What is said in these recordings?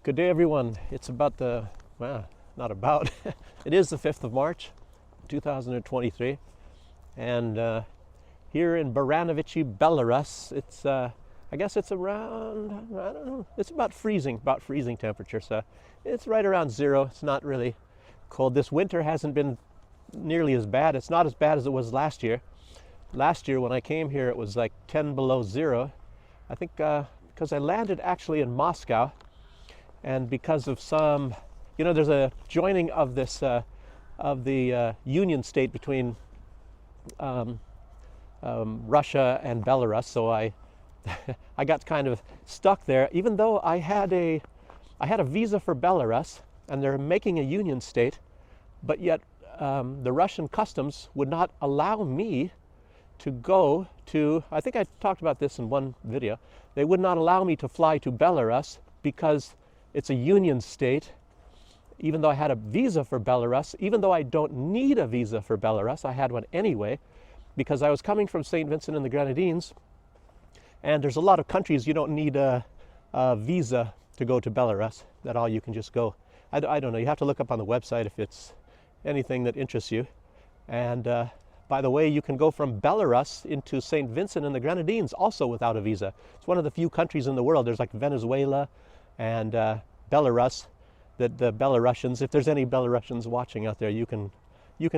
Good day, everyone. It's about well, not about, it is the 5th of March, 2023. And here in Baranovichi, Belarus, it's, I guess it's around, I don't know, it's about freezing temperature. So it's right around zero. It's not really cold. This winter hasn't been nearly as bad. It's not as bad as it was last year. Last year when I came here, it was like 10 below zero. I think because I landed actually in Moscow. And because of some, there's a joining of this, of the union state between Russia and Belarus. So I got kind of stuck there, even though I had a visa for Belarus, and they're making a union state, but yet the Russian customs would not allow me to go to. I think I talked about this in one video. They would not allow me to fly to Belarus because it's a union state, even though I had a visa for Belarus, even though I don't need a visa for Belarus. I had one anyway, because I was coming from St. Vincent and the Grenadines, and there's a lot of countries you don't need a visa to go to Belarus. That all, you can just go. I don't know, you have to look up on the website if it's anything that interests you. And by the way, you can go from Belarus into St. Vincent and the Grenadines also without a visa. It's one of the few countries in the world. There's like Venezuela and Belarus, that the Belarusians, if there's any Belarusians watching out there, you can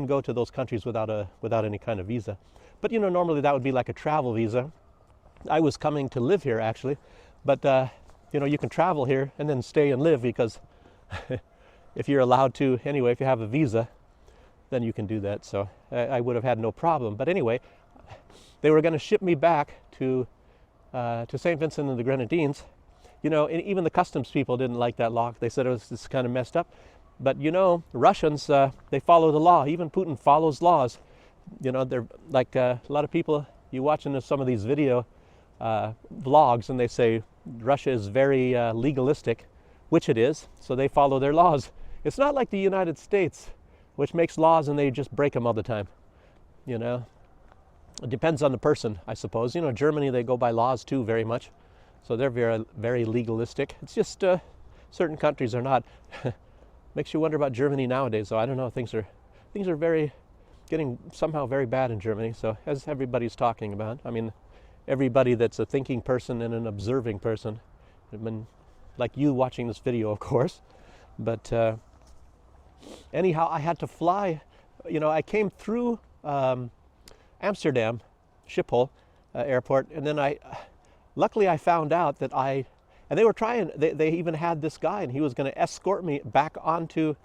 go to those countries without any kind of visa. But normally that would be like a travel visa. I was coming to live here actually, but you can travel here and then stay and live, because if you're allowed to anyway, if you have a visa, then you can do that. So I would have had no problem. But anyway, they were going to ship me back to St. Vincent and the Grenadines. And even the customs people didn't like that law. They said it's kind of messed up. But Russians, they follow the law. Even Putin follows laws. They're like a lot of people, you watching some of these video vlogs, and they say Russia is very legalistic, which it is. So they follow their laws. It's not like the United States, which makes laws and they just break them all the time. It depends on the person, I suppose. Germany, they go by laws too very much. So they're very, very legalistic. It's just certain countries are not. Makes you wonder about Germany nowadays. So I don't know. Things are getting somehow very bad in Germany. So as everybody's talking about, I mean, everybody that's a thinking person and an observing person, I mean, like you watching this video, of course. But anyhow, I had to fly. I came through Amsterdam Schiphol airport, and then luckily I found out that and they were trying, they even had this guy, and he was going to escort me back onto,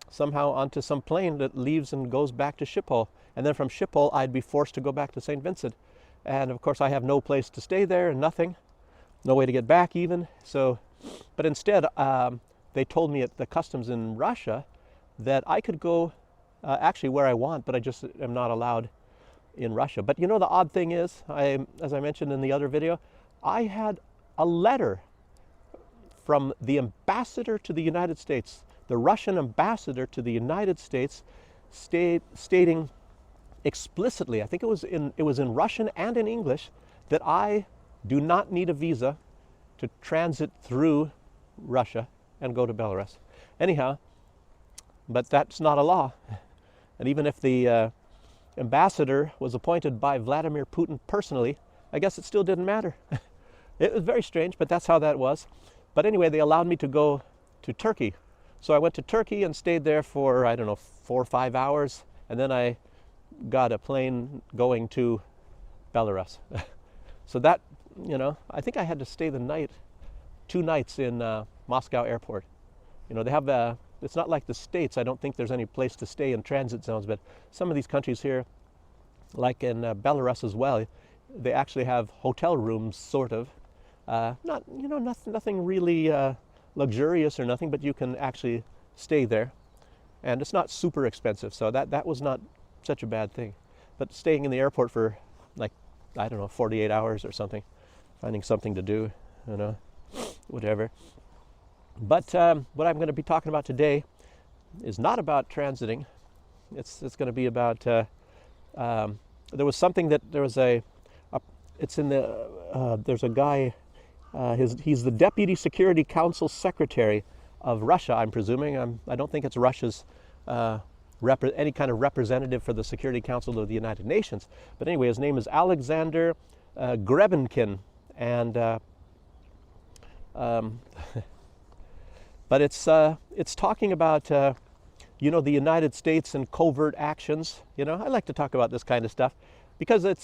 somehow onto some plane that leaves and goes back to Schiphol. And then from Schiphol, I'd be forced to go back to St. Vincent. And of course, I have no place to stay there and nothing, no way to get back even. So, but instead, they told me at the customs in Russia that I could go actually where I want, but I just am not allowed in Russia. But the odd thing is, as I mentioned in the other video, I had a letter from the ambassador to the United States, the Russian ambassador to the United States, stating explicitly, I think it was in Russian and in English, that I do not need a visa to transit through Russia and go to Belarus. Anyhow, but that's not a law. And even if the ambassador was appointed by Vladimir Putin personally, I guess it still didn't matter. It was very strange, but that's how that was. But anyway, they allowed me to go to Turkey. So I went to Turkey and stayed there for, I don't know, 4 or 5 hours. And then I got a plane going to Belarus. So that, I think I had to stay 2 nights in Moscow airport. They have it's not like the States. I don't think there's any place to stay in transit zones, but some of these countries here, like in Belarus as well, they actually have hotel rooms, sort of. Not, nothing really luxurious or nothing, but you can actually stay there. And it's not super expensive, so that was not such a bad thing. But staying in the airport for, like, I don't know, 48 hours or something, finding something to do, whatever. But what I'm going to be talking about today is not about transiting. It's going to be about, there was something that there was it's in the, there's a guy He's the Deputy Security Council Secretary of Russia, I'm presuming. I don't think it's Russia's any kind of representative for the Security Council of the United Nations. But anyway, his name is Alexander Grebenkin, and but it's talking about the United States and covert actions. I like to talk about this kind of stuff because it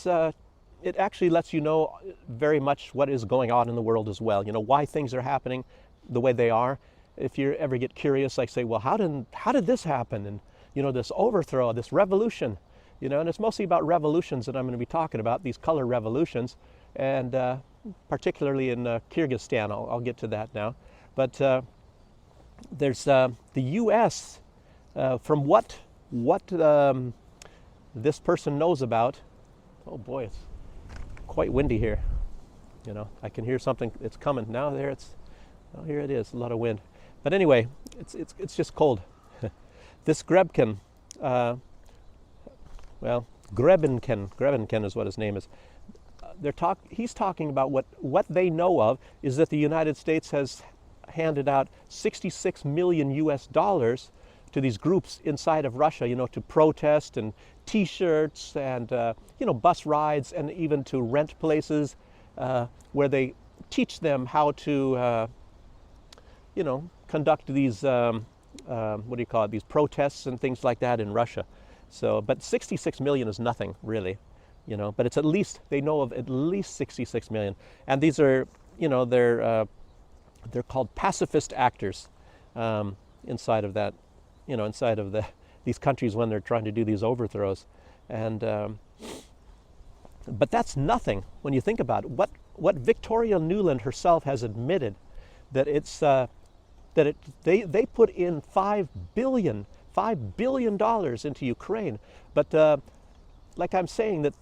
actually lets you know very much what is going on in the world as well. Why things are happening the way they are. If you ever get curious, like say, well, how did this happen? And this overthrow, this revolution, and it's mostly about revolutions that I'm going to be talking about, these color revolutions, and particularly in Kyrgyzstan. I'll get to that now. But there's the U.S. From what this person knows about. Oh boy, it's quite windy here. I can hear something. It's coming now. Here it is. A lot of wind. But anyway, it's just cold. This Grebenkin, Grebenkin is what his name is. He's talking about what they know of is that the United States has handed out $66 million to these groups inside of Russia, to protest, and T-shirts, and bus rides, and even to rent places where they teach them how to conduct these these protests and things like that in Russia. So, but 66 million is nothing really, but it's they know of at least 66 million. And these are, they're called pacifist actors inside of that, inside of these countries when they're trying to do these overthrows. And but that's nothing when you think about it. What Victoria Nuland herself has admitted, that it's they put in $5 billion into Ukraine. But like I'm saying, that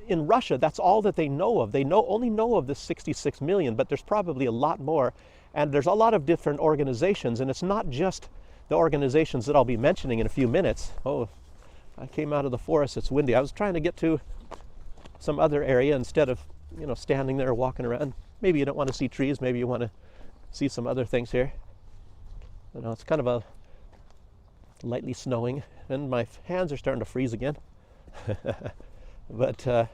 in Russia, that's all that they know of. They only know of this 66 million, but there's probably a lot more. And there's a lot of different organizations, and it's not just the organizations that I'll be mentioning in a few minutes. Oh, I came out of the forest. It's windy. I was trying to get to some other area instead of, standing there walking around. Maybe you don't want to see trees. Maybe you want to see some other things here. It's kind of a lightly snowing, and my hands are starting to freeze again. But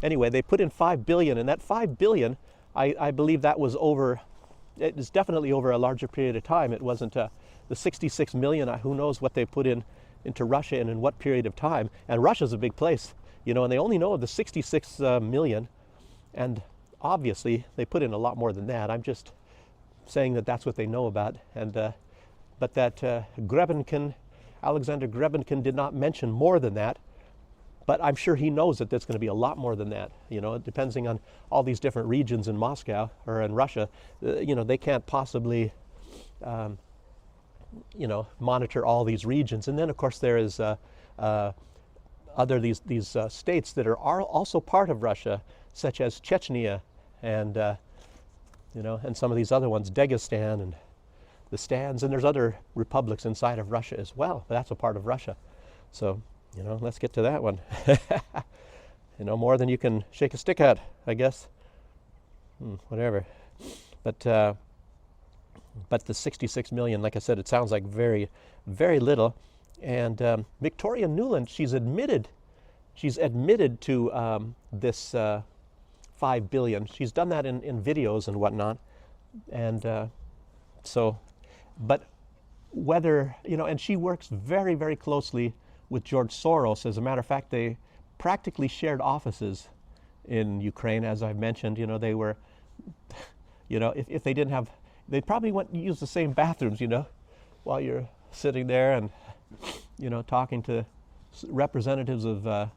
anyway, they put in $5 billion, and that $5 billion, I believe that was over. It is definitely over a larger period of time. It wasn't the 66 million. Who knows what they put into Russia and in what period of time? And Russia's a big place, and they only know of the 66 million, and obviously they put in a lot more than that. I'm just saying that that's what they know about. And but that Alexander Grebenkin did not mention more than that. But I'm sure he knows that there's going to be a lot more than that. Depending on all these different regions in Moscow or in Russia, they can't possibly, monitor all these regions. And then, of course, there is these states that are also part of Russia, such as Chechnya, and and some of these other ones, Dagestan and the Stans, and there's other republics inside of Russia as well. But that's a part of Russia. So. Let's get to that one. More than you can shake a stick at, I guess. Whatever. But the 66 million, like I said, it sounds like very, very little. And Victoria Nuland, she's admitted to this 5 billion. She's done that in videos and whatnot. And but whether, and she works very, very closely with George Soros. As a matter of fact, they practically shared offices in Ukraine, as I've mentioned. They were, if they didn't have, they probably went and used the same bathrooms, while you're sitting there and, talking to representatives of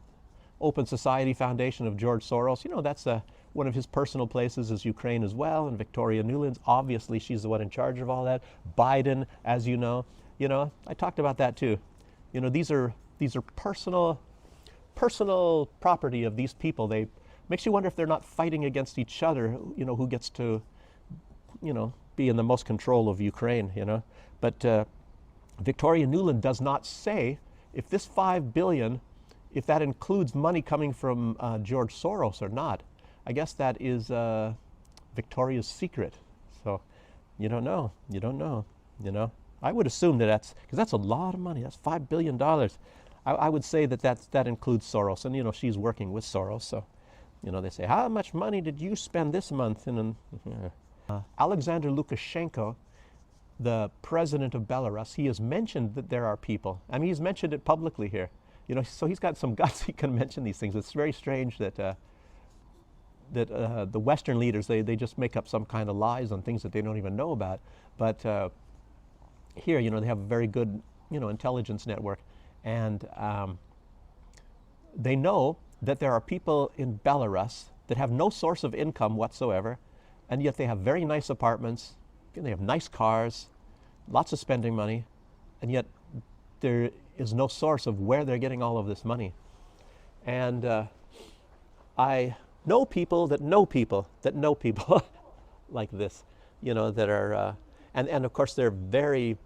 Open Society Foundation of George Soros. That's one of his personal places is Ukraine as well. And Victoria Nuland, obviously, she's the one in charge of all that. Biden, as you know, I talked about that too. These are personal property of these people. They makes you wonder if they're not fighting against each other. Who gets to, be in the most control of Ukraine. But Victoria Nuland does not say if this 5 billion, if that includes money coming from George Soros or not. I guess that is Victoria's Secret. So you don't know. You don't know. You know, I would assume that because that's a lot of money. That's $5 billion. I would say that includes Soros, and you know she's working with Soros. So, you know, they say, how much money did you spend this month? And Alexander Lukashenko, the president of Belarus, he has mentioned that there are people. I mean, he's mentioned it publicly here. You know, so he's got some guts. He can mention these things. It's very strange that the Western leaders, they just make up some kind of lies on things that they don't even know about. But here, you know, they have a very good, you know, intelligence network, and they know that there are people in Belarus that have no source of income whatsoever, and yet they have very nice apartments, and they have nice cars, lots of spending money, and yet there is no source of where they're getting all of this money. And I know people that know people that know people like this, you know, that are, and of course they're very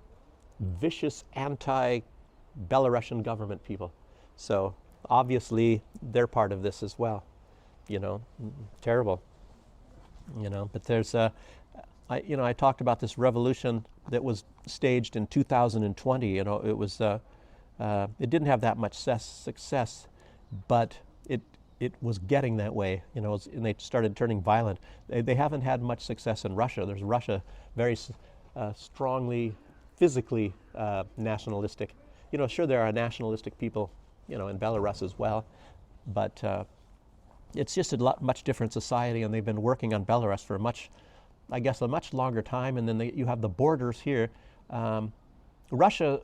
vicious anti-Belarusian government people. So obviously they're part of this as well, you know, terrible, you know. But there's, I talked about this revolution that was staged in 2020. You know, it was, it didn't have that much success, but it was getting that way, you know, and they started turning violent. They haven't had much success in Russia. There's Russia very strongly, physically nationalistic. You know, sure there are nationalistic people, you know, in Belarus as well, but it's just a much different society, and they've been working on Belarus for a much longer time. And then you have the borders here. Russia,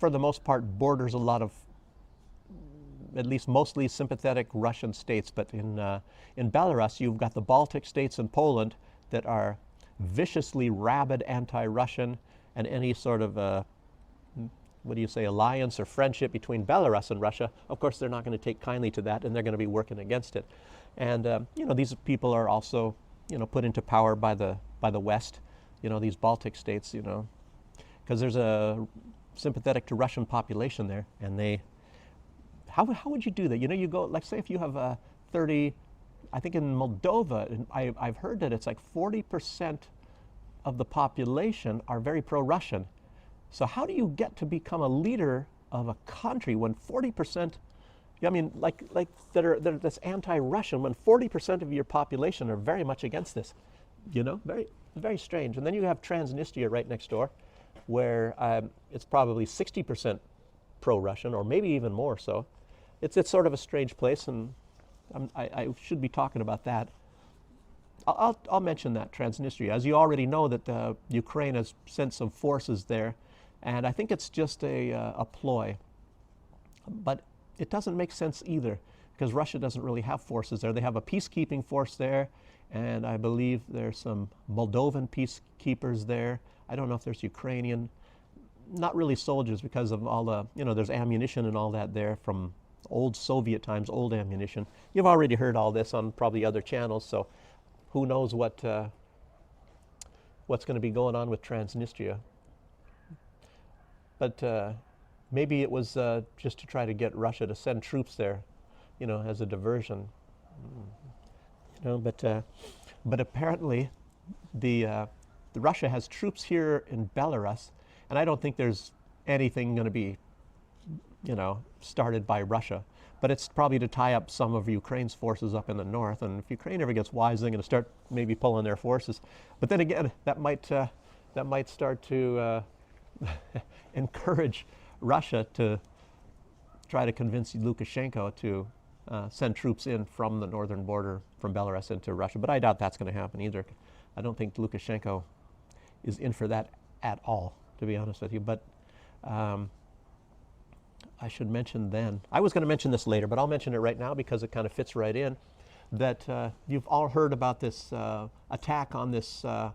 for the most part, borders a lot of, at least mostly sympathetic Russian states. But in Belarus, you've got the Baltic states and Poland that are viciously rabid anti-Russian, and any sort of alliance or friendship between Belarus and Russia, of course they're not going to take kindly to that, and they're going to be working against it. And you know, these people are also, you know, put into power by the West, you know, these Baltic states, you know, because there's a sympathetic to Russian population there, and how would you do that? You know, you go, like, say if you have 30, I think in Moldova, and I've heard that it's like 40% of the population are very pro-Russian. So how do you get to become a leader of a country when 40%, I mean, that's anti-Russian, when 40% of your population are very much against this? You know, very, very strange. And then you have Transnistria right next door, where it's probably 60% pro-Russian, or maybe even more so. It's sort of a strange place, and I should be talking about that. I'll mention that, Transnistria. As you already know, that Ukraine has sent some forces there, and I think it's just a ploy. But it doesn't make sense either, because Russia doesn't really have forces there. They have a peacekeeping force there, and I believe there's some Moldovan peacekeepers there. I don't know if there's Ukrainian, not really soldiers, because of all the, you know, there's ammunition and all that there from old Soviet times, old ammunition. You've already heard all this on probably other channels, so who knows what's going to be going on with Transnistria. But maybe it was just to try to get Russia to send troops there, you know, as a diversion. You know, but apparently the Russia has troops here in Belarus, and I don't think there's anything going to be, you know, started by Russia. But it's probably to tie up some of Ukraine's forces up in the north. And if Ukraine ever gets wise, they're going to start maybe pulling their forces. But then again, that might start to encourage Russia to try to convince Lukashenko to send troops in from the northern border, from Belarus into Russia. But I doubt that's going to happen either. I don't think Lukashenko is in for that at all, to be honest with you. But I should mention then, I was going to mention this later, but I'll mention it right now because it kind of fits right in, that you've all heard about this attack on this, I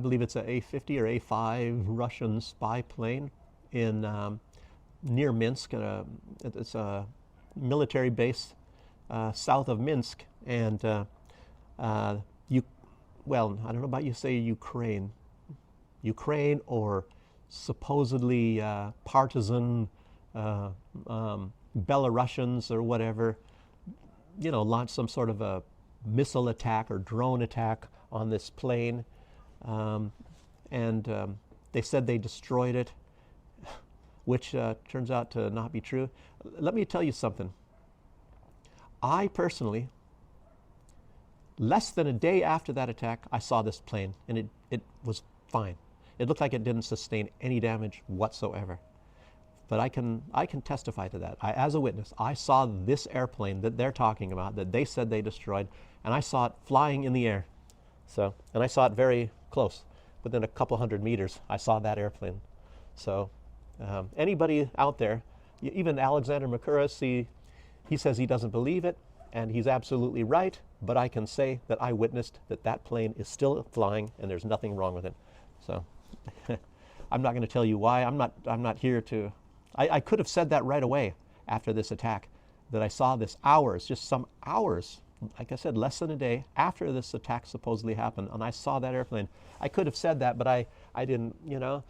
believe it's a A-50 or A-5 Russian spy plane in near Minsk. It's a military base south of Minsk, and well, I don't know about you say Ukraine or supposedly partisan Belarusians or whatever, you know, launched some sort of a missile attack or drone attack on this plane, um, and they said they destroyed it, which turns out to not be true. Let me tell you something. I personally, less than a day after that attack, I saw this plane, and it was fine. It looked like it didn't sustain any damage whatsoever. But I can testify to that. As a witness, I saw this airplane that they're talking about, that they said they destroyed, and I saw it flying in the air. So, and I saw it very close, within a couple hundred meters. I saw that airplane. So, anybody out there, even Alexander Makuras, he says he doesn't believe it, and he's absolutely right. But I can say that I witnessed that plane is still flying, and there's nothing wrong with it. So, I'm not going to tell you why. I'm not here to. I could have said that right away after this attack, that I saw this hours, just some hours, like I said, less than a day after this attack supposedly happened, and I saw that airplane. I could have said that, but I didn't, you know.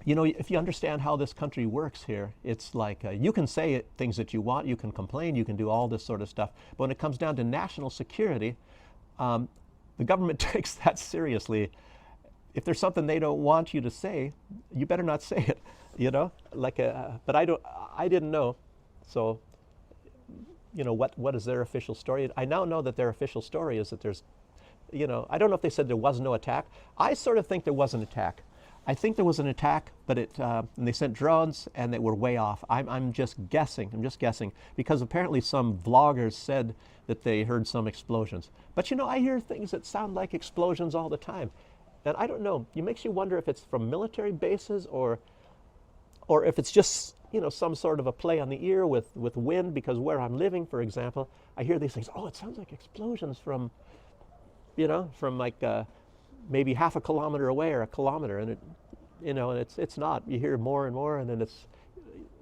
You know, if you understand how this country works here, it's like you can say things that you want, you can complain, you can do all this sort of stuff, but when it comes down to national security, the government takes that seriously. If there's something they don't want you to say, you better not say it, you know. But I didn't know, so you know what is their official story? I now know that their official story is that there's, you know, I don't know if they said there was no attack. I sort of think there was an attack. I think there was an attack, but and they sent drones and they were way off. I'm just guessing. I'm just guessing because apparently some vloggers said that they heard some explosions. But you know, I hear things that sound like explosions all the time. And I don't know, it makes you wonder if it's from military bases or if it's just, you know, some sort of a play on the ear with wind, because where I'm living, for example, I hear these things, oh, it sounds like explosions from, you know, from like maybe half a kilometer away or a kilometer, and it, you know, and it's not. You hear more and more, and then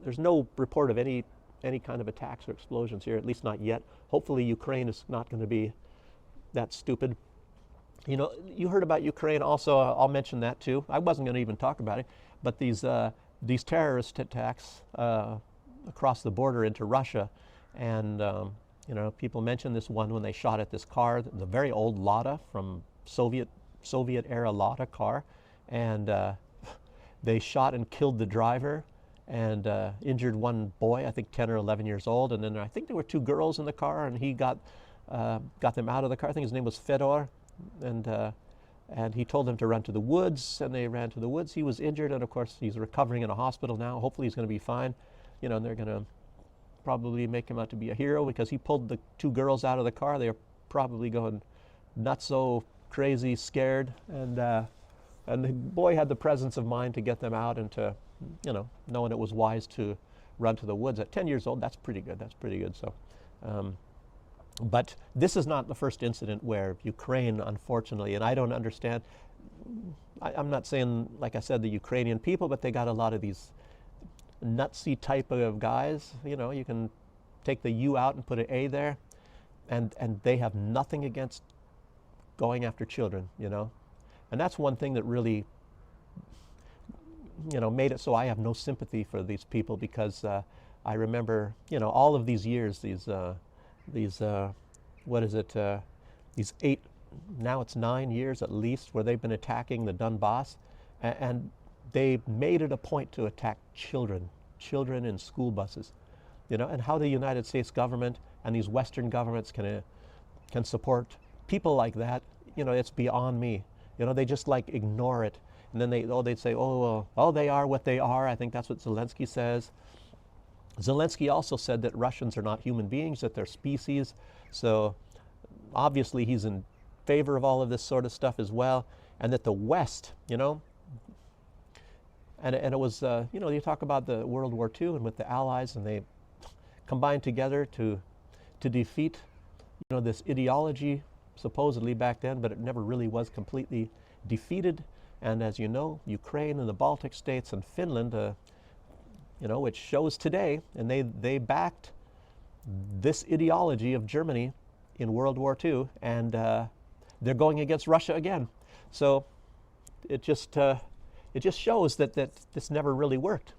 there's no report of any kind of attacks or explosions here, at least not yet. Hopefully Ukraine is not going to be that stupid. You know, you heard about Ukraine also. I'll mention that too. I wasn't going to even talk about it, but these terrorist attacks across the border into Russia, and you know, people mentioned this one when they shot at this car, the very old Lada from Soviet era Lada car, and they shot and killed the driver and injured one boy, I think 10 or 11 years old, and then I think there were two girls in the car, and he got them out of the car. I think his name was Fedor. And he told them to run to the woods, and they ran to the woods. He was injured, and of course he's recovering in a hospital now. Hopefully he's going to be fine, you know, and they're going to probably make him out to be a hero because he pulled the two girls out of the car. They were probably going nuts, so crazy, scared, and the boy had the presence of mind to get them out and to, you know, knowing it was wise to run to the woods at 10 years old. That's pretty good. That's pretty good. So. But this is not the first incident where Ukraine, unfortunately, and I don't understand, I'm not saying, like I said, the Ukrainian people, but they got a lot of these nutsy type of guys. You know, you can take the U out and put an A there, and they have nothing against going after children, you know. And that's one thing that really, you know, made it so I have no sympathy for these people, because I remember, you know, all of these years, these what is it, these 8, now it's 9 years at least, where they've been attacking the Donbass, and they made it a point to attack children in school buses, you know. And how the United States government and these Western governments can support people like that, you know, it's beyond me. You know, they just like ignore it, and then they'd say, oh, they are what they are. I think that's what Zelensky says. Zelensky also said that Russians are not human beings, that they're species. So obviously he's in favor of all of this sort of stuff as well. And that the West, you know, and it was, you know, you talk about the World War II and with the Allies, and they combined together to defeat, you know, this ideology supposedly back then, but it never really was completely defeated. And as you know, Ukraine and the Baltic states and Finland, you know, which shows today, and they backed this ideology of Germany in World War II, and they're going against Russia again. So it just shows that this never really worked.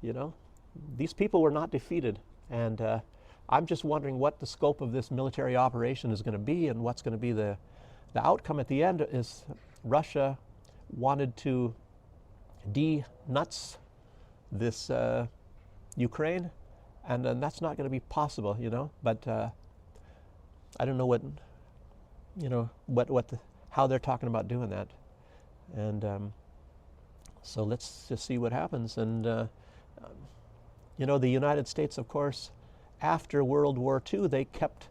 You know, these people were not defeated, and I'm just wondering what the scope of this military operation is going to be, and what's going to be the outcome at the end. Is Russia wanted to de-nuts this Ukraine, and that's not going to be possible, But I don't know how they're talking about doing that, and so let's just see what happens. And the United States, of course, after World War II, they kept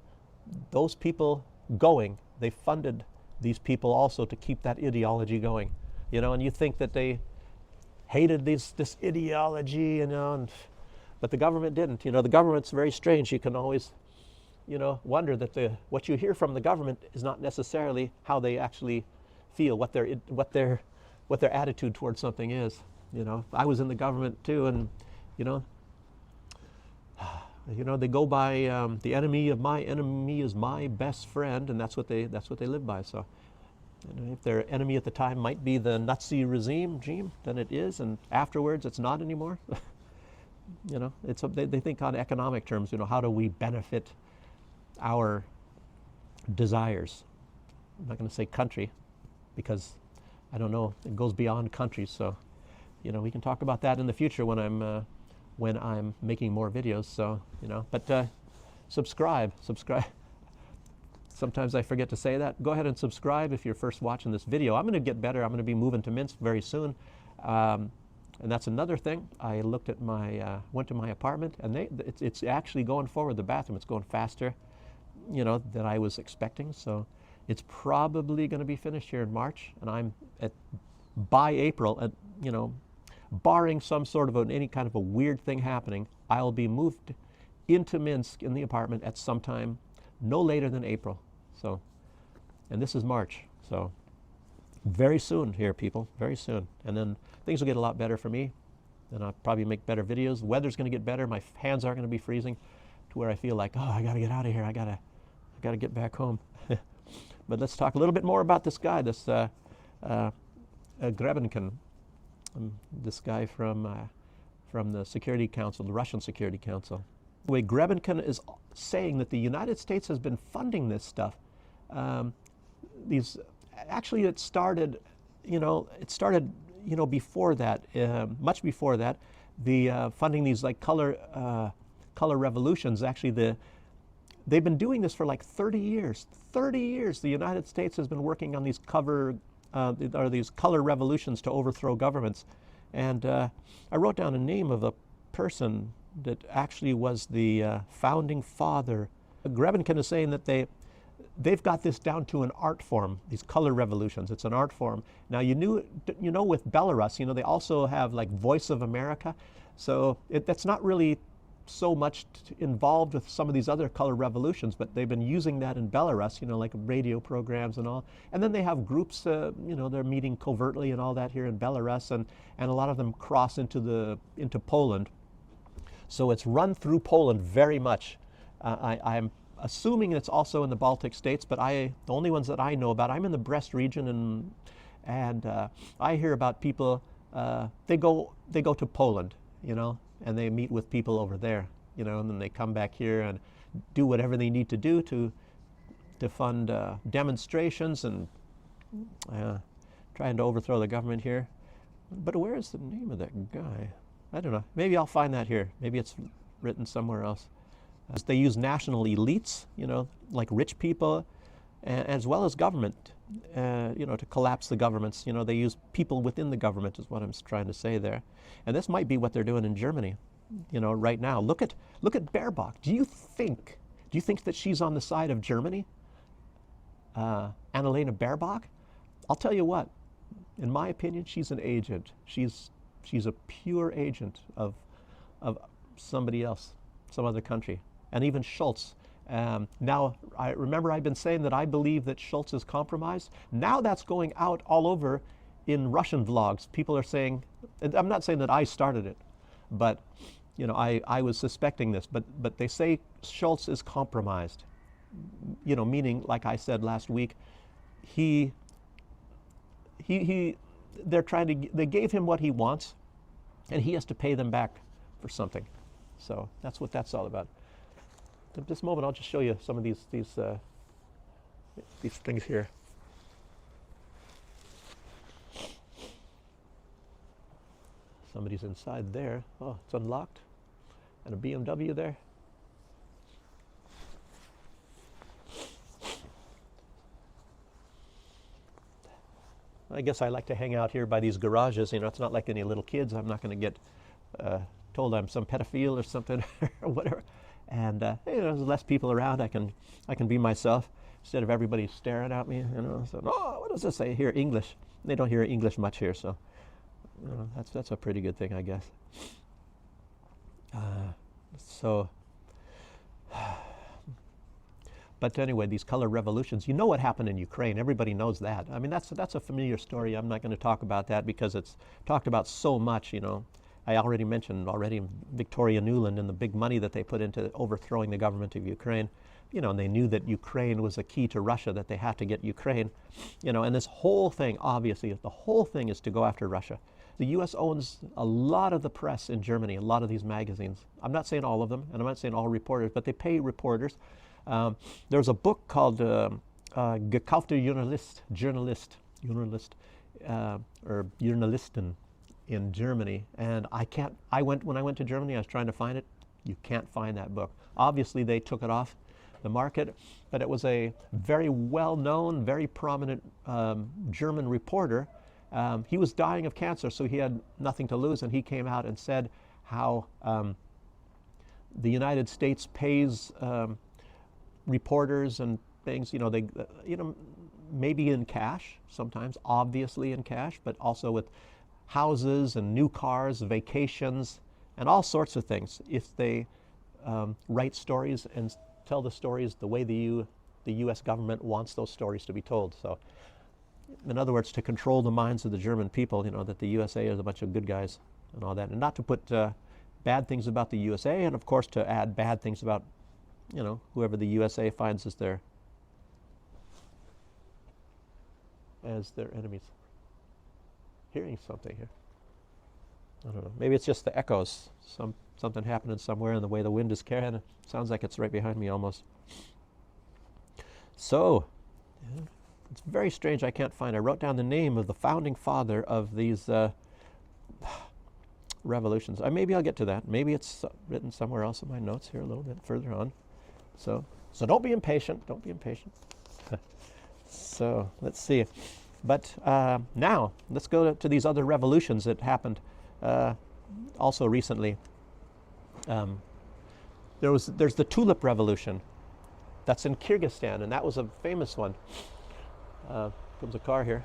those people going. They funded these people also to keep that ideology going, And you think that they hated this ideology, but the government didn't. The government's very strange. You can always, wonder that what you hear from the government is not necessarily how they actually feel, what their attitude towards something is. I was in the government too, and they go by the enemy of my enemy is my best friend, and that's what they live by. So, if their enemy at the time might be the Nazi regime, then it is, and afterwards it's not anymore. They think on economic terms. How do we benefit our desires? I'm not going to say country, because I don't know. It goes beyond countries. So, we can talk about that in the future when I'm making more videos. So, but subscribe. Sometimes I forget to say that. Go ahead and subscribe if you're first watching this video. I'm going to get better. I'm going to be moving to Minsk very soon. And that's another thing. I looked at went to my apartment, and it's actually going forward. The bathroom, it's going faster, than I was expecting. So it's probably going to be finished here in March, and by April, barring some sort of any kind of a weird thing happening, I'll be moved into Minsk in the apartment at some time, no later than April. So, and this is March, so very soon here, people, very soon. And then things will get a lot better for me, and I'll probably make better videos. The weather's going to get better. My hands aren't going to be freezing to where I feel like, I got to get out of here. I got to get back home. But let's talk a little bit more about this guy, this Grebenkin, this guy from the Security Council, the Russian Security Council. The way Grebenkin is saying that the United States has been funding this stuff. Actually, it started before that, much before that. The funding these like color revolutions. Actually, they've been doing this for like 30 years. 30 years, the United States has been working on these these color revolutions to overthrow governments. And I wrote down a name of a person that actually was the founding father. Grebenkin is saying that they've got this down to an art form, these color revolutions. It's an art form. Now, with Belarus, they also have like Voice of America. So that's not really so much involved with some of these other color revolutions, but they've been using that in Belarus, like radio programs and all. And then they have groups, they're meeting covertly and all that here in Belarus, and a lot of them cross into Poland. So it's run through Poland very much. I'm assuming it's also in the Baltic states, but the only ones that I know about, I'm in the Brest region, and I hear about people, they go to Poland, and they meet with people over there, and then they come back here and do whatever they need to do to fund demonstrations and trying to overthrow the government here. But where is the name of that guy? I don't know. Maybe I'll find that here. Maybe it's written somewhere else. They use national elites, like rich people, as well as government, to collapse the governments. They use people within the government is what I'm trying to say there. And this might be what they're doing in Germany, right now. Look at Baerbock. Do you think that she's on the side of Germany? Annalena Baerbock? I'll tell you what, in my opinion, she's an agent. She's a pure agent of somebody else, some other country. And even Schultz. Now, I remember I've been saying that I believe that Schultz is compromised. Now that's going out all over in Russian vlogs. People are saying, and I'm not saying that I started it, but I was suspecting this, but they say Schultz is compromised. Meaning, like I said last week, they gave him what he wants, and he has to pay them back for something. So that's what that's all about. at this moment, I'll just show you some of these things here. Somebody's inside there. Oh, it's unlocked. And a BMW there. I guess I like to hang out here by these garages. You know, it's not like any little kids. I'm not going to get told I'm some pedophile or something or whatever. And you know, there's less people around. I can be myself instead of everybody staring at me. You know, so oh, what does this say here? English. They don't hear English much here, so you know, that's a pretty good thing, I guess. But anyway, these color revolutions, you know what happened in Ukraine. Everybody knows that. I mean, that's a familiar story. I'm not going to talk about that because it's talked about so much, you know. I already mentioned Victoria Nuland and the big money that they put into overthrowing the government of Ukraine. You know, and they knew that Ukraine was a key to Russia, that they had to get Ukraine. You know, and this whole thing, obviously, the whole thing is to go after Russia. The U.S. owns a lot of the press in Germany, a lot of these magazines. I'm not saying all of them, and I'm not saying all reporters, but they pay reporters. There's a book called Gekaufte Journalisten in Germany, and when I went to Germany, I was trying to find it. You can't find that book. Obviously, they took it off the market, but it was a very well-known, very prominent German reporter. He was dying of cancer, so he had nothing to lose, and he came out and said how the United States pays reporters and things, you know, maybe in cash sometimes, obviously in cash, but also with houses and new cars, vacations, and all sorts of things if they write stories and tell the stories the way the U.S. government wants those stories to be told. So, in other words, to control the minds of the German people, you know, that the USA is a bunch of good guys and all that, and not to put bad things about the USA, and of course to add bad things about, you know, whoever the USA finds as their enemies. Hearing something here. I don't know. Maybe it's just the echoes. Something happening somewhere in the way the wind is carrying. It sounds like it's right behind me almost. So, yeah, it's very strange. I can't find. I wrote down the name of the founding father of these revolutions. Maybe I'll get to that. Maybe it's written somewhere else in my notes here a little bit further on. So don't be impatient. Don't be impatient. So let's see. But now let's go to these other revolutions that happened also recently. There's the Tulip Revolution. That's in Kyrgyzstan, and that was a famous one. Comes a car here,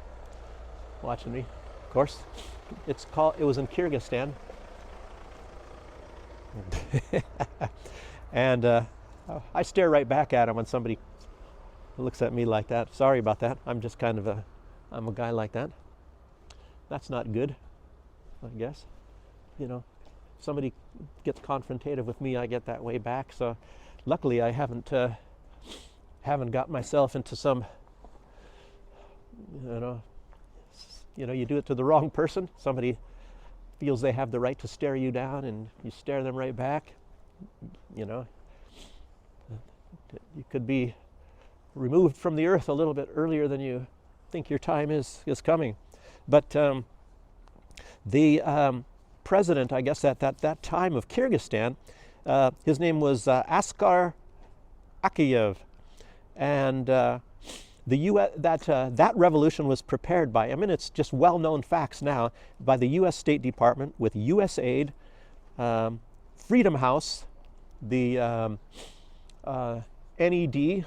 watching me. Of course, it was in Kyrgyzstan, and I stare right back at him when somebody looks at me like that. Sorry about that. I'm just kind of I'm a guy like that. That's not good, I guess. You know, if somebody gets confrontative with me, I get that way back. So, luckily, I haven't got myself into some, you do it to the wrong person. Somebody feels they have the right to stare you down, and you stare them right back. You know, you could be removed from the earth a little bit earlier than you think your time is coming. But the president, I guess, at that time of Kyrgyzstan, his name was Askar Akayev, and that revolution was prepared by, I mean, it's just well-known facts now, by the U.S. State Department with USAID, Freedom House, the NED,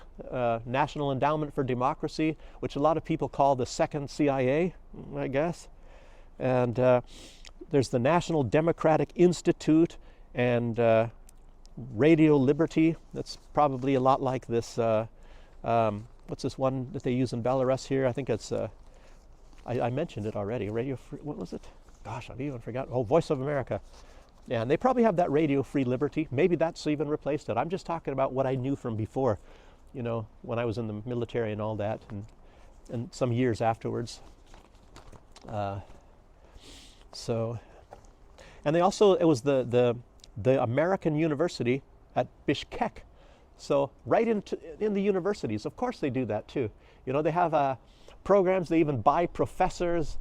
National Endowment for Democracy, which a lot of people call the second CIA, I guess. And there's the National Democratic Institute and Radio Liberty. That's probably a lot like this, what's this one that they use in Belarus here? I think it's, I mentioned it already, Radio Free, what was it? Gosh, I've even forgotten. Oh, Voice of America. Yeah, and they probably have that Radio Free Liberty. Maybe that's even replaced it. I'm just talking about what I knew from before, you know, when I was in the military and all that, and some years afterwards. And they also, it was the American University at Bishkek So right in the universities, of course they do that too. You know, they have programs. They even buy professors.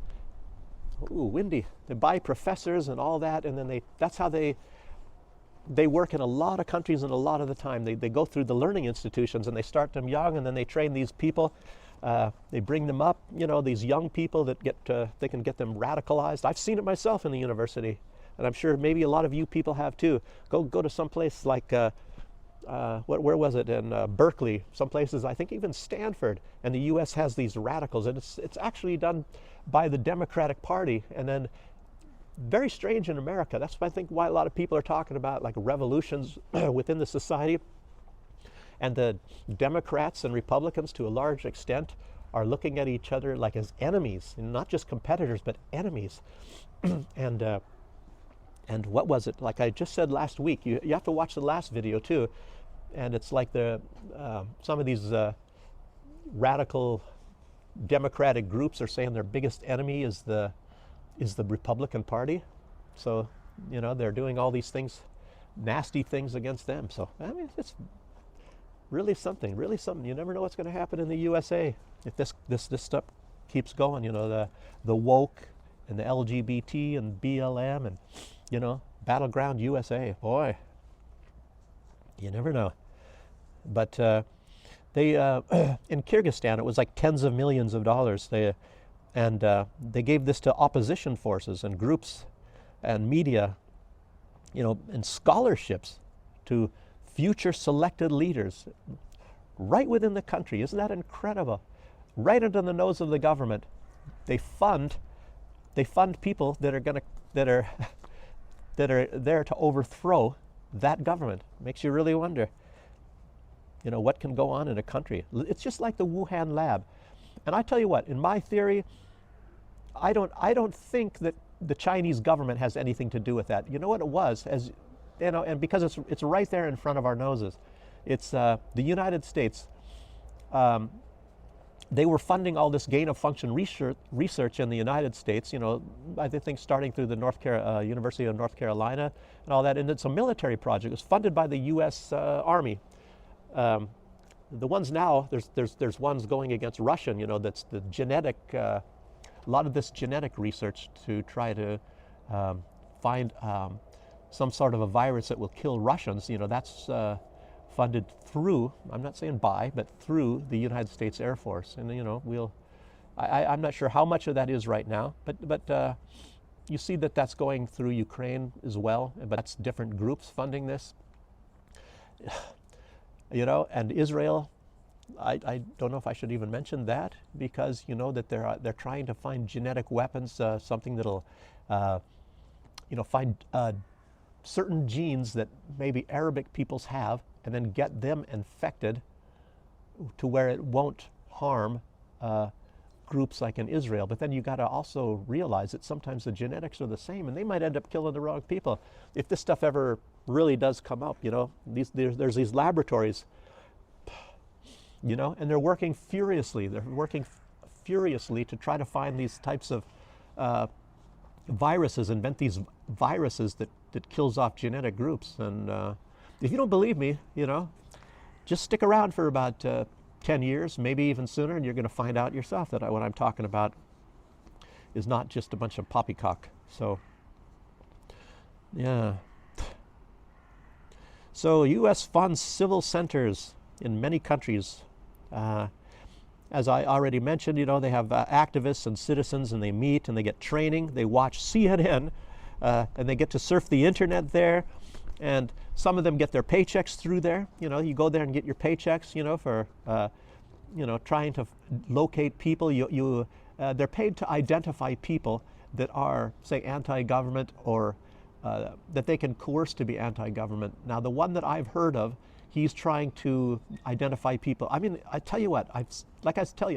Ooh, windy. They buy professors and all that, and then that's how they work in a lot of countries, and a lot of the time they go through the learning institutions, and they start them young, and then they train these people. They bring them up, you know, these young people that they can get them radicalized. I've seen it myself in the university, and I'm sure maybe a lot of you people have too. Go to some place like where was it, in Berkeley, some places, I think even Stanford, and the U.S. has these radicals, and it's actually done by the Democratic Party. And then very strange in America. That's I think why a lot of people are talking about like revolutions within the society. And the Democrats and Republicans, to a large extent, are looking at each other like as enemies, and not just competitors, but enemies. And what was it? Like I just said last week, you have to watch the last video too. And it's like some of these radical Democratic groups are saying their biggest enemy is the Republican Party. So, you know, they're doing all these things, nasty things against them. So, I mean, it's really something, really something. You never know what's going to happen in the USA if this stuff keeps going. You know, the woke and the LGBT and BLM and, you know, battleground USA. Boy, you never know. But they in Kyrgyzstan, it was like tens of millions of dollars. They gave this to opposition forces and groups and media, you know, and scholarships to future selected leaders right within the country. Isn't that incredible? Right under the nose of the government. They fund people that are there to overthrow that government. Makes you really wonder, you know, what can go on in a country. It's just like the Wuhan lab. And I tell you what, in my theory, I don't think that the Chinese government has anything to do with that. You know what it was, as you know, and because it's right there in front of our noses. It's the United States. They were funding all this gain of function research in the United States. You know, I think starting through the University of North Carolina and all that, and it's a military project. It was funded by the U.S. Army. The ones now, there's ones going against Russian. You know, that's the genetic. A lot of this genetic research to try to find some sort of a virus that will kill Russians. You know, that's funded through, I'm not saying by, but through the United States Air Force. And, you know, I'm not sure how much of that is right now, but you see that that's going through Ukraine as well, but that's different groups funding this. You know, and Israel, I don't know if I should even mention that, because you know that they're trying to find genetic weapons, something that'll, you know, find certain genes that maybe Arabic peoples have, and then get them infected to where it won't harm groups like in Israel. But then you got to also realize that sometimes the genetics are the same, and they might end up killing the wrong people if this stuff ever really does come up. You know, there's these laboratories, you know, and they're working furiously. They're working furiously to try to find these types of viruses, invent these viruses that kills off genetic groups. And if you don't believe me, you know, just stick around for about 10 years, maybe even sooner, and you're going to find out yourself that what I'm talking about is not just a bunch of poppycock. So, yeah. So, U.S. funds civil centers in many countries. As I already mentioned, you know, they have activists and citizens, and they meet and they get training. They watch CNN, and they get to surf the internet there. And some of them get their paychecks through there. You know, you go there and get your paychecks, you know, for, you know, trying to locate people. They're paid to identify people that are, say, anti-government, or that they can coerce to be anti-government. Now, the one that I've heard of, he's trying to identify people. I mean, I tell you what, I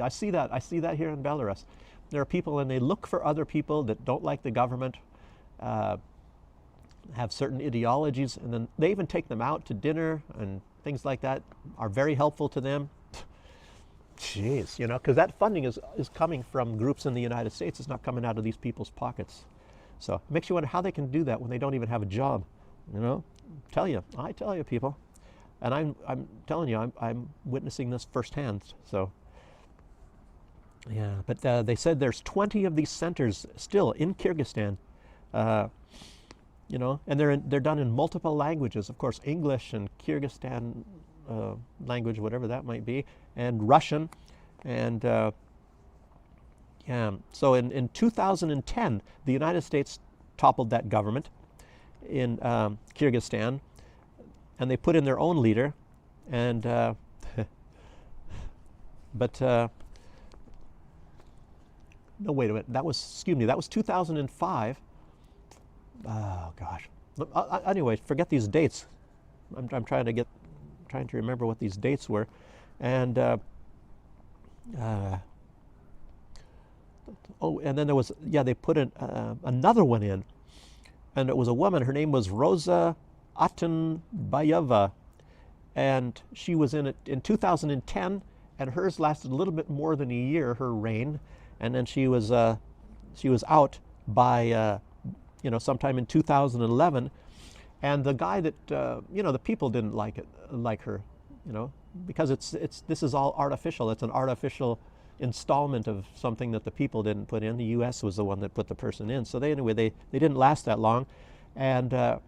see that here in Belarus. There are people, and they look for other people that don't like the government, have certain ideologies, and then they even take them out to dinner and things like that, are very helpful to them. Jeez, you know, because that funding is coming from groups in the United States. It's not coming out of these people's pockets. So it makes you wonder how they can do that when they don't even have a job. You know, I tell you, people. And I'm telling you, I'm witnessing this firsthand. So yeah, but they said there's 20 of these centers still in Kyrgyzstan. And they're done in multiple languages, of course, English and Kyrgyzstan language, whatever that might be, and Russian. And yeah, so in 2010, the United States toppled that government in Kyrgyzstan, and they put in their own leader. And but no, wait a minute. That was 2005. Oh gosh. Anyway, forget these dates. I'm trying to remember what these dates were, and and then there was they put another one in, and it was a woman. Her name was Rosa Atenbayeva, and she was in it in 2010, and hers lasted a little bit more than a year, her reign, and then she was out by sometime in 2011, and the guy that the people didn't like her, because this is all artificial. It's an artificial installment of something that the people didn't put in. The U.S. was the one that put the person in. So they didn't last that long, and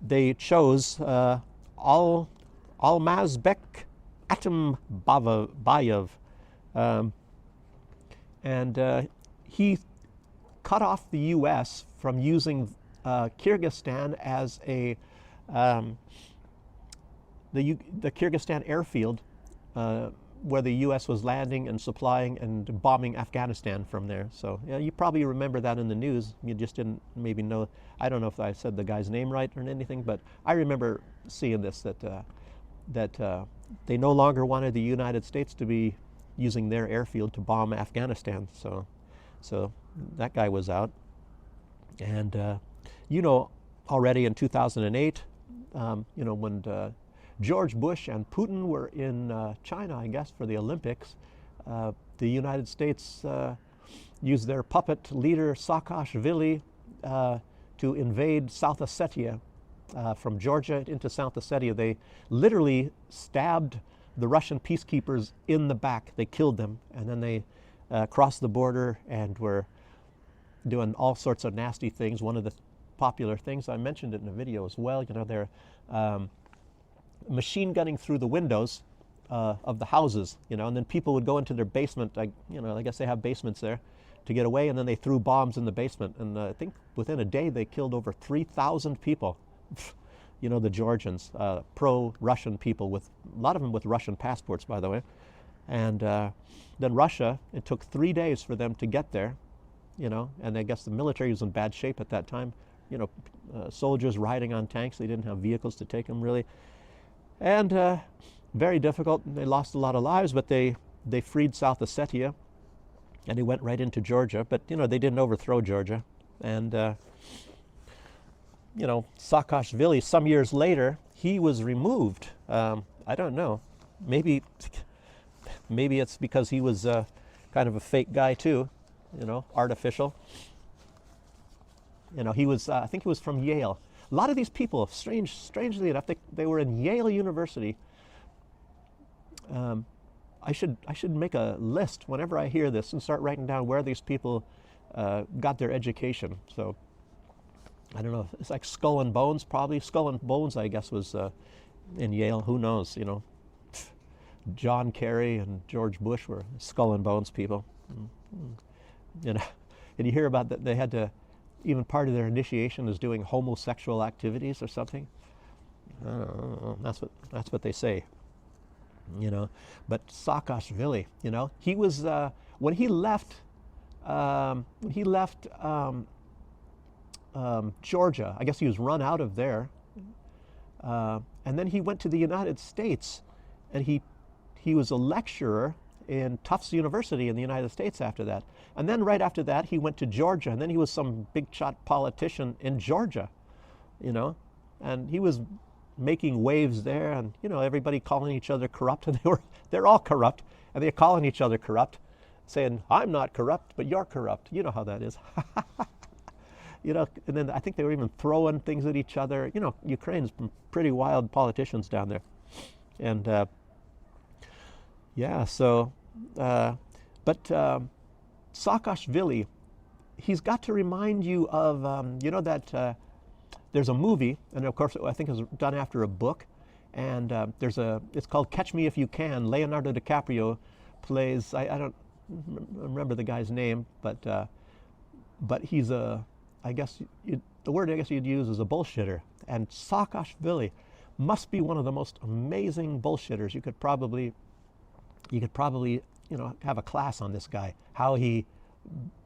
they chose Almazbek Atambayev, and he cut off the U.S. from using Kyrgyzstan as the Kyrgyzstan airfield where the U.S. was landing and supplying and bombing Afghanistan from there. So yeah, you probably remember that in the news. You just didn't maybe know. I don't know if I said the guy's name right or anything, but I remember seeing this, that they no longer wanted the United States to be using their airfield to bomb Afghanistan. So that guy was out. And already in 2008, when George Bush and Putin were in China, I guess, for the Olympics, the United States used their puppet leader Saakashvili to invade South Ossetia. From Georgia into South Ossetia. They literally stabbed the Russian peacekeepers in the back. They killed them, and then they crossed the border and were doing all sorts of nasty things. One of the popular things, I mentioned it in a video as well, they're machine gunning through the windows of the houses, and then people would go into their basement. I guess they have basements there to get away, and then they threw bombs in the basement. And I think within a day they killed over 3,000 people. The Georgians, pro-Russian people, with a lot of them with Russian passports, by the way. And then Russia, it took 3 days for them to get there, and I guess the military was in bad shape at that time. Soldiers riding on tanks. They didn't have vehicles to take them, really. And very difficult. They lost a lot of lives, but they freed South Ossetia, and they went right into Georgia. But, they didn't overthrow Georgia. And Saakashvili, some years later, he was removed. I don't know. Maybe it's because he was kind of a fake guy too, artificial. He was, I think he was from Yale. A lot of these people, strangely enough, they were in Yale University. I should make a list whenever I hear this and start writing down where these people got their education. So I don't know. It's like Skull and Bones, probably. Skull and Bones, I guess, was in Yale. Who knows? John Kerry and George Bush were Skull and Bones people. And you hear about that they had to, even part of their initiation is doing homosexual activities or something. I don't know. That's what they say. But Saakashvili, he was when he left Georgia. I guess he was run out of there, and then he went to the United States, and he was a lecturer in Tufts University in the United States after that. And then right after that, he went to Georgia, and then he was some big shot politician in Georgia, and he was making waves there, and everybody calling each other corrupt, and they're all corrupt, and they're calling each other corrupt, saying, "I'm not corrupt, but you're corrupt." You know how that is. and then I think they were even throwing things at each other. Ukraine's pretty wild politicians down there. And yeah, so, but Saakashvili, he's got to remind you of, that there's a movie, and of course I think it's done after a book, and it's called Catch Me If You Can. Leonardo DiCaprio plays, I don't remember the guy's name, but he's I guess the word I guess you'd use is a bullshitter. And Saakashvili must be one of the most amazing bullshitters. You could probably have a class on this guy, how he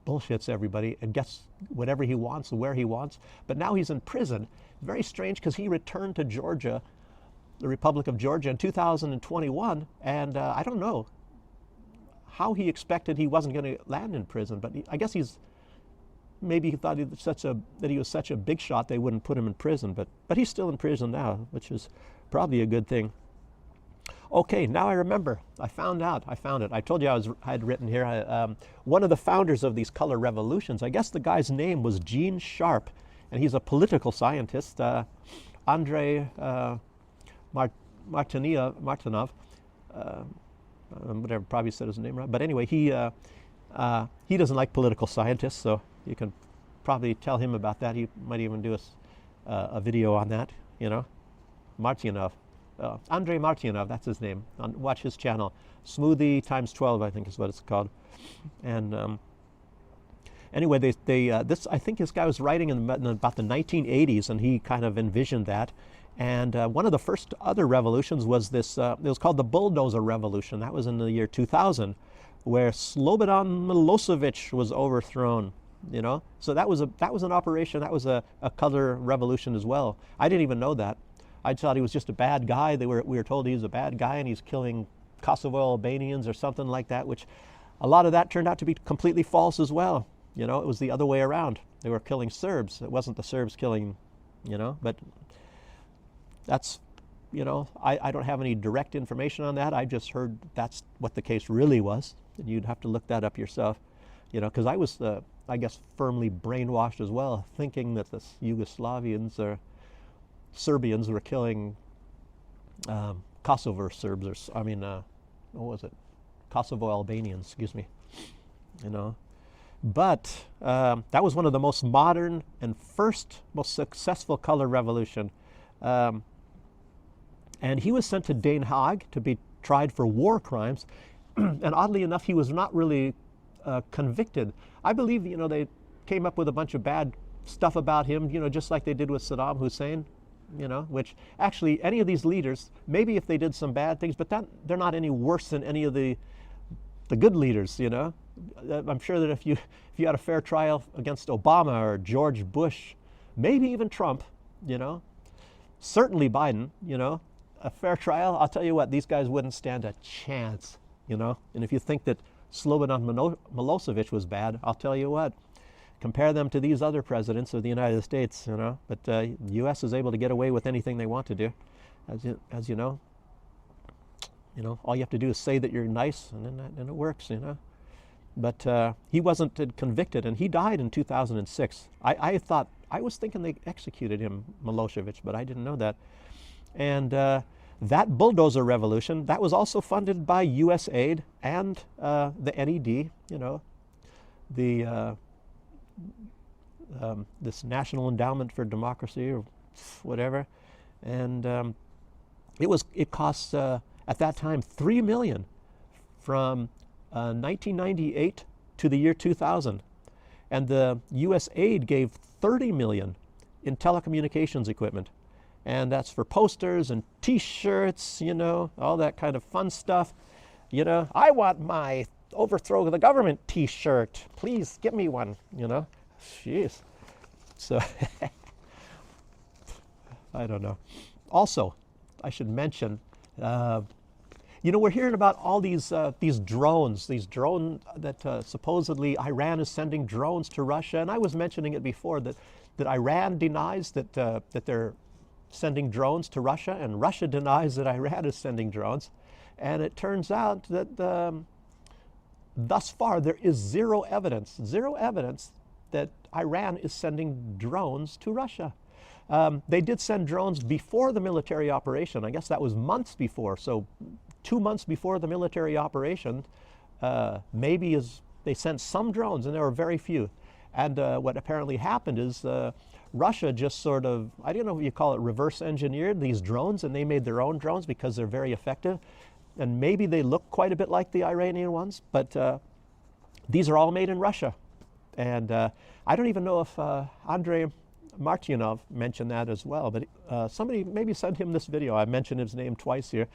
bullshits everybody and gets whatever he wants where he wants. But now he's in prison. Very strange, because he returned to Georgia, the Republic of Georgia, in 2021, and I don't know how he expected he wasn't going to land in prison, but I guess maybe he thought that he was such a big shot they wouldn't put him in prison, but he's still in prison now, which is probably a good thing. Okay, now I remember. I found it. I told you I had written here. One of the founders of these color revolutions, I guess the guy's name was Gene Sharp, and he's a political scientist. Andrei Martinov, whatever, probably said his name right. But anyway, he doesn't like political scientists, so you can probably tell him about that. He might even do a video on that. Martinov. Andrei Martinov, that's his name. Watch his channel. Smoothie times 12, I think is what it's called. And anyway, I think this guy was writing in about the 1980s, and he kind of envisioned that. And one of the first other revolutions was this. It was called the Bulldozer Revolution. That was in the year 2000, where Slobodan Milosevic was overthrown. So that was an operation. That was a color revolution as well. I didn't even know that. I thought he was just a bad guy. We were told he was a bad guy and he's killing Kosovo Albanians or something like that, which a lot of that turned out to be completely false as well. It was the other way around. They were killing Serbs. It wasn't the Serbs killing, but that's, I don't have any direct information on that. I just heard that's what the case really was. And you'd have to look that up yourself, because I was, I guess, firmly brainwashed as well, thinking that the Yugoslavians or Serbians were killing Kosovo Serbs, what was it? Kosovo Albanians, excuse me. But that was one of the most modern and most successful color revolution. And he was sent to Den Haag to be tried for war crimes. And oddly enough, he was not really convicted. I believe, they came up with a bunch of bad stuff about him, just like they did with Saddam Hussein. Which actually any of these leaders, maybe if they did some bad things, but they're not any worse than any of the good leaders. I'm sure that if you had a fair trial against Obama or George Bush, maybe even Trump, certainly Biden, a fair trial, I'll tell you what, these guys wouldn't stand a chance. And if you think that Slobodan Milosevic was bad, I'll tell you what. Compare them to these other presidents of the United States, But the U.S. is able to get away with anything they want to do, as you know. All you have to do is say that you're nice, and it works, But he wasn't convicted, and he died in 2006. I was thinking they executed him, Milosevic, but I didn't know that. And that bulldozer revolution, that was also funded by U.S. aid and the NED, this National Endowment for Democracy or whatever, and it cost at that time $3 million from 1998 to the year 2000, and the U.S. aid gave $30 million in telecommunications equipment, and that's for posters and T-shirts, all that kind of fun stuff. I want my overthrow of the government T-shirt. Please give me one. Jeez. So I don't know. Also, I should mention, we're hearing about all these drones that supposedly Iran is sending drones to Russia, and I was mentioning it before that Iran denies that they're sending drones to Russia, and Russia denies that Iran is sending drones, and it turns out that thus far there is zero evidence that Iran is sending drones to Russia. They did send drones before the military operation. I guess that was months before. So 2 months before the military operation, they sent some drones, and there were very few. And what apparently happened is Russia just sort of, I don't know if you call it reverse engineered these drones, and they made their own drones because they're very effective. And maybe they look quite a bit like the Iranian ones, but these are all made in Russia. And I don't even know if Andrei Martyanov mentioned that as well, but somebody maybe sent him this video. I mentioned his name twice here,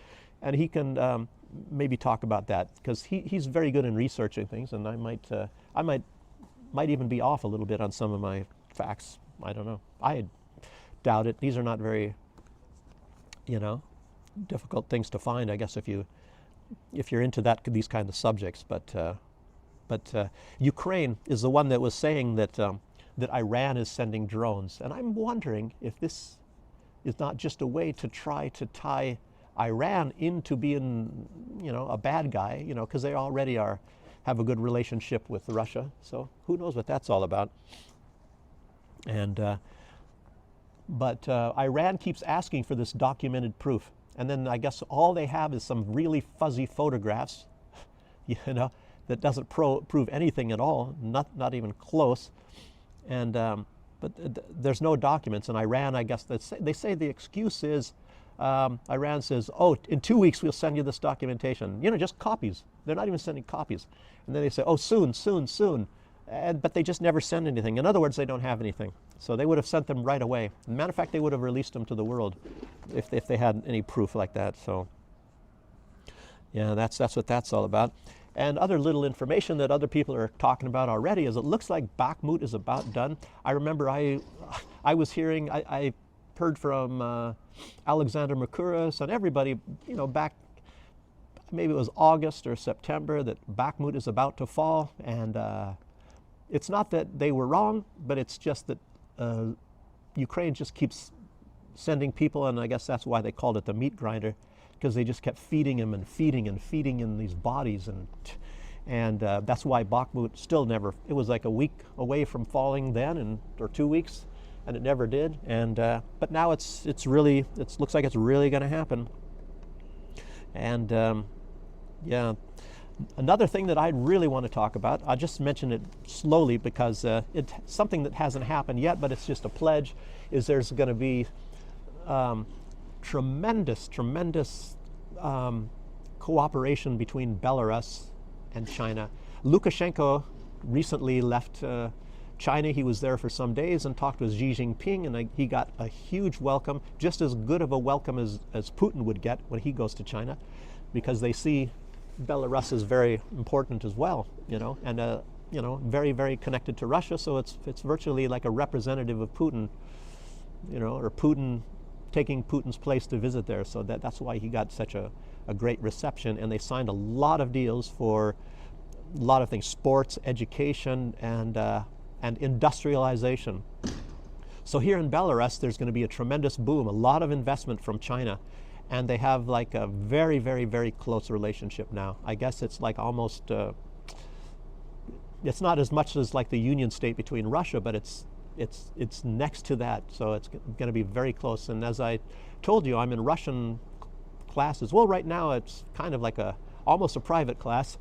and he can maybe talk about that, because he's very good in researching things, and I might even be off a little bit on some of my facts. I don't know. I doubt it. These are not very, difficult things to find, I guess, if you're into these kind of subjects. But Ukraine is the one that was saying that Iran is sending drones, and I'm wondering if this is not just a way to try to tie Iran into being, a bad guy, because they already have a good relationship with Russia. So who knows what that's all about. And but Iran keeps asking for this documented proof, and then I guess all they have is some really fuzzy photographs, that doesn't prove anything at all, not even close. And but there's no documents. And Iran, I guess they say the excuse is, Iran says, oh, in 2 weeks we'll send you this documentation. Just copies. They're not even sending copies. And then they say, oh, soon. But they just never send anything. In other words, they don't have anything. So they would have sent them right away. As a matter of fact, they would have released them to the world if they had any proof like that. So yeah, that's what that's all about. And other little information that other people are talking about already is it looks like Bakhmut is about done. I remember I was hearing, I heard from Alexander Mercouris and everybody, back, maybe it was August or September, that Bakhmut is about to fall. And it's not that they were wrong, but it's just that Ukraine just keeps sending people, and I guess that's why they called it the meat grinder, because they just kept feeding him and feeding in these bodies, and that's why Bakhmut still never. It was like a week away from falling then, or 2 weeks, and it never did. And but now it looks like it's really going to happen. And yeah, another thing that I really want to talk about, I'll just mention it slowly because it's something that hasn't happened yet, but it's just a pledge. Is there's going to be tremendous cooperation between Belarus and China. Lukashenko recently left China. He was there for some days and talked with Xi Jinping, and he got a huge welcome, just as good of a welcome as Putin would get when he goes to China, because they see Belarus is very important as well, and very, very connected to Russia. So it's virtually like a representative of Putin, or Putin taking Putin's place to visit there. So that's why he got such a great reception. And they signed a lot of deals for a lot of things: sports, education, and industrialization. So here in Belarus, there's going to be a tremendous boom, a lot of investment from China. And they have like a very, very, very close relationship now. I guess it's like almost, it's not as much as like the union state between Russia, but it's next to that. So it's going to be very close. And as I told you, I'm in Russian classes. Well, right now it's kind of like almost a private class,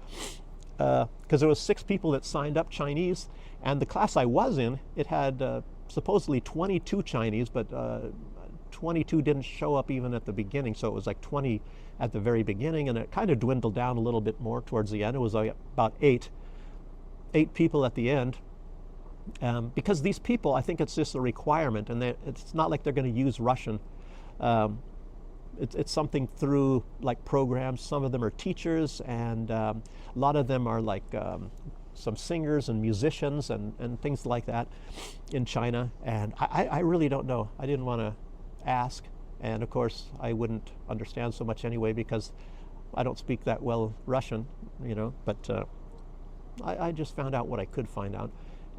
because there was 6 people that signed up, Chinese. And the class I was in, it had supposedly 22 Chinese, but 22 didn't show up even at the beginning, so it was like 20 at the very beginning, and it kind of dwindled down a little bit more towards the end. It was like about eight people at the end, because these people, I think it's just a requirement, and it's not like they're going to use Russian. It's something through like programs. Some of them are teachers, and a lot of them are like some singers and musicians and things like that in China. And I really don't know. I didn't want to ask, and of course I wouldn't understand so much anyway, because I don't speak that well Russian, but I just found out what I could find out.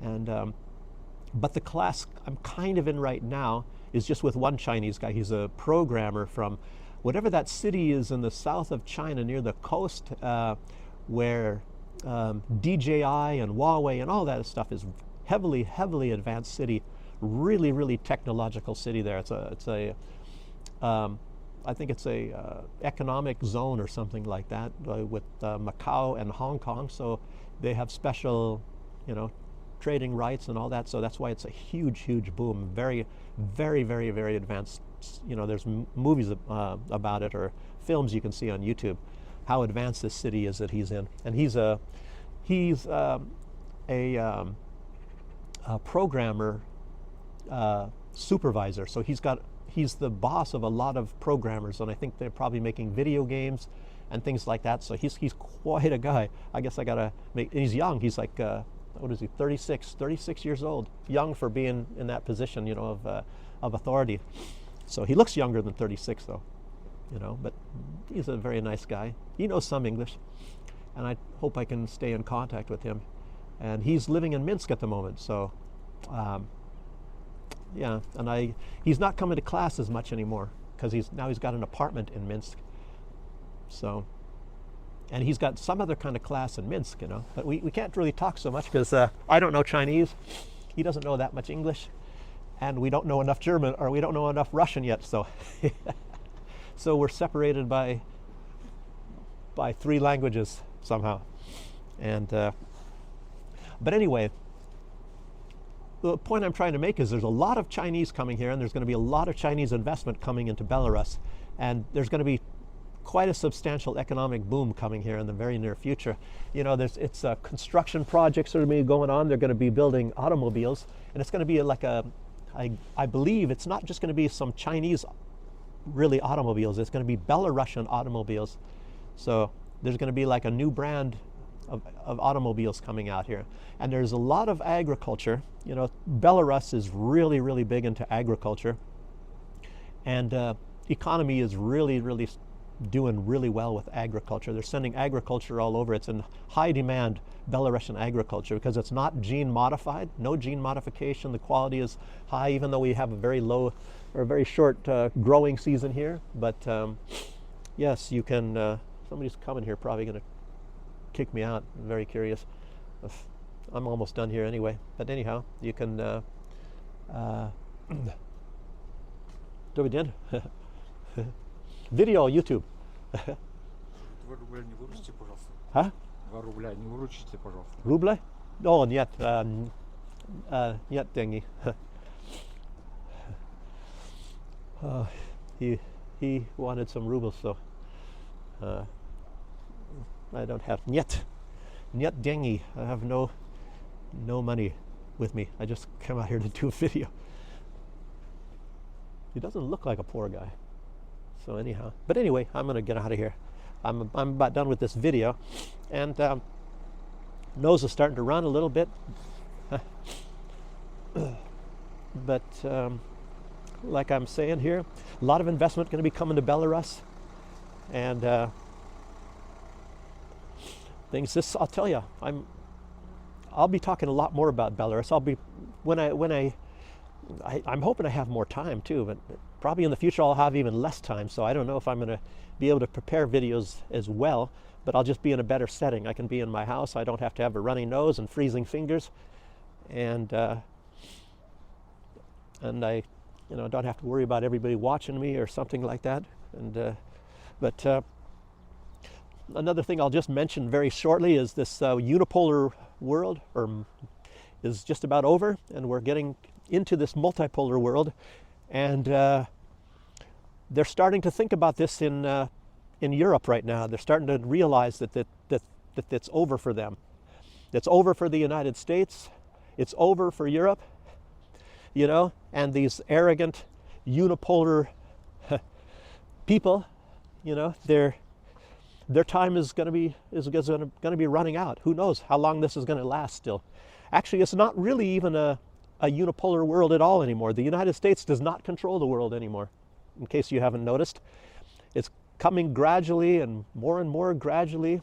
And but the class I'm kind of in right now is just with one Chinese guy. He's a programmer from whatever that city is in the south of China near the coast, where DJI and Huawei and all that stuff is heavily advanced city, really technological city there. I think it's a economic zone or something like that with Macau and Hong Kong. So they have special, trading rights and all that. So that's why it's a huge boom. Very advanced. There's movies about it or films you can see on YouTube, how advanced this city is that he's in. And he's a programmer supervisor. So he's the boss of a lot of programmers, and I think they're probably making video games and things like that. So he's quite a guy. I guess I gotta make. And he's young. He's like what is he? 36 years old. Young for being in that position, of authority. So he looks younger than 36 though, But he's a very nice guy. He knows some English, and I hope I can stay in contact with him. And he's living in Minsk at the moment, so. Yeah, and he's not coming to class as much anymore because he's got an apartment in Minsk. So, and he's got some other kind of class in Minsk, But we can't really talk so much because I don't know Chinese. He doesn't know that much English, and we don't know enough German, or we don't know enough Russian yet. So, so we're separated by 3 languages somehow. And but anyway. The point I'm trying to make is there's a lot of Chinese coming here, and there's going to be a lot of Chinese investment coming into Belarus, and there's going to be quite a substantial economic boom coming here in the very near future. It's construction projects are going to be going on. They're going to be building automobiles, and it's going to be like I believe it's not just going to be some Chinese really automobiles. It's going to be Belarusian automobiles. So there's going to be like a new brand of automobiles coming out here. And there's a lot of agriculture. Belarus is really big into agriculture. And economy is really doing really well with agriculture. They're sending agriculture all over. It's in high demand, Belarusian agriculture, because it's not gene modified, no gene modification. The quality is high, even though we have a very low or very short growing season here. But yes, you can, somebody's coming here probably going to kick me out. I'm very curious. I'm almost done here anyway. But anyhow, you can do it again. Video YouTube. 2 рубля не выручите, пожалуйста. Huh? 2 рубля не выручите, пожалуйста. Ruble? Oh, нет. Нет деньги. He wanted some rubles, so I don't have нет деньги. I have no money with me. I just come out here to do a video. He doesn't look like a poor guy. So anyhow, but anyway, I'm going to get out of here. I'm about done with this video, and nose is starting to run a little bit. But like I'm saying here, a lot of investment going to be coming to Belarus, and things. I'll tell you, I'll be talking a lot more about Belarus. I'm hoping I have more time too, but probably in the future I'll have even less time. So I don't know if I'm going to be able to prepare videos as well, but I'll just be in a better setting. I can be in my house. I don't have to have a runny nose and freezing fingers, and I, don't have to worry about everybody watching me or something like that. And but another thing I'll just mention very shortly is this unipolar world is just about over, and we're getting into this multipolar world, and they're starting to think about this in Europe right now. They're starting to realize that it's over for them. It's over for the United States. It's over for Europe. And these arrogant unipolar people, their time is going to be running out. Who knows how long this is going to last still? Actually, it's not really even a unipolar world at all anymore. The United States does not control the world anymore, in case you haven't noticed. It's coming gradually and more gradually.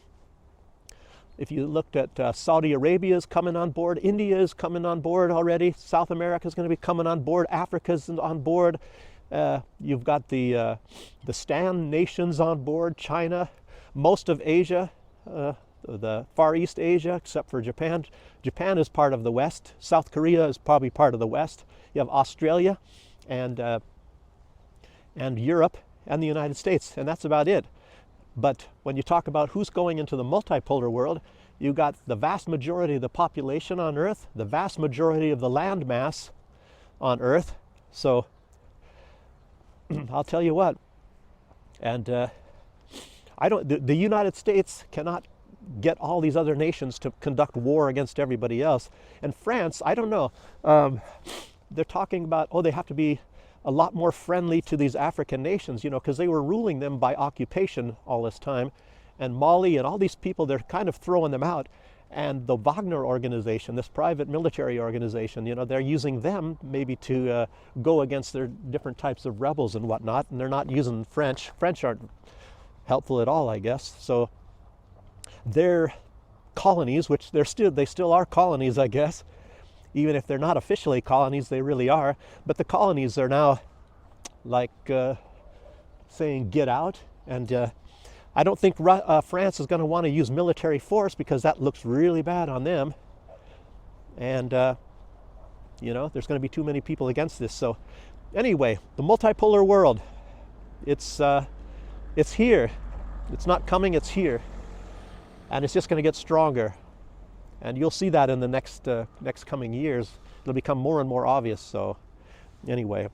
If you looked at Saudi Arabia is coming on board, India is coming on board already, South America is going to be coming on board, Africa's on board. You've got the STAN nations on board, China, most of Asia, the Far East Asia, except for Japan. Japan is part of the West. South Korea is probably part of the West. You have Australia and Europe and the United States, and that's about it. But when you talk about who's going into the multipolar world, you got the vast majority of the population on Earth, the vast majority of the land mass on Earth. So I'll tell you what, and the United States cannot get all these other nations to conduct war against everybody else. And France, I don't know, they're talking about, oh, they have to be a lot more friendly to these African nations, you know, because they were ruling them by occupation all this time. And Mali and all these people, they're kind of throwing them out. And the Wagner organization, this private military organization, you know, they're using them maybe to go against their different types of rebels and whatnot. And they're not using French. French aren't helpful at all, I guess. So their colonies, which they still are colonies, I guess. Even if they're not officially colonies, they really are. But the colonies are now like saying, get out. And I don't think France is going to want to use military force because that looks really bad on them. And, you know, there's going to be too many people against this. So anyway, the multipolar world, it's here. It's not coming, it's here. And it's just going to get stronger. And you'll see that in the next coming years. It'll become more and more obvious. So anyway,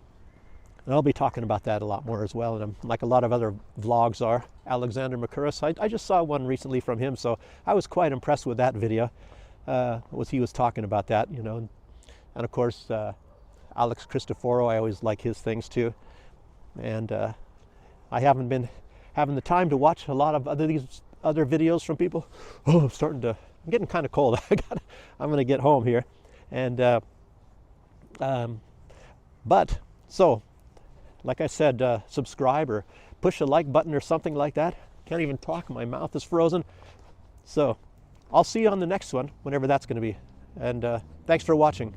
and I'll be talking about that a lot more as well. And I'm, like a lot of other vlogs are. Alexander Makuris, I just saw one recently from him, so I was quite impressed with that video. He was talking about that, you know. And of course, Alex Cristoforo, I always like his things too. And I haven't been having the time to watch a lot of these other videos from people. Oh, I'm getting kind of cold. I'm going to get home here. And, but, so, like I said, subscribe or push a like button or something like that. Can't even talk, my mouth is frozen. So, I'll see you on the next one, whenever that's going to be. And thanks for watching.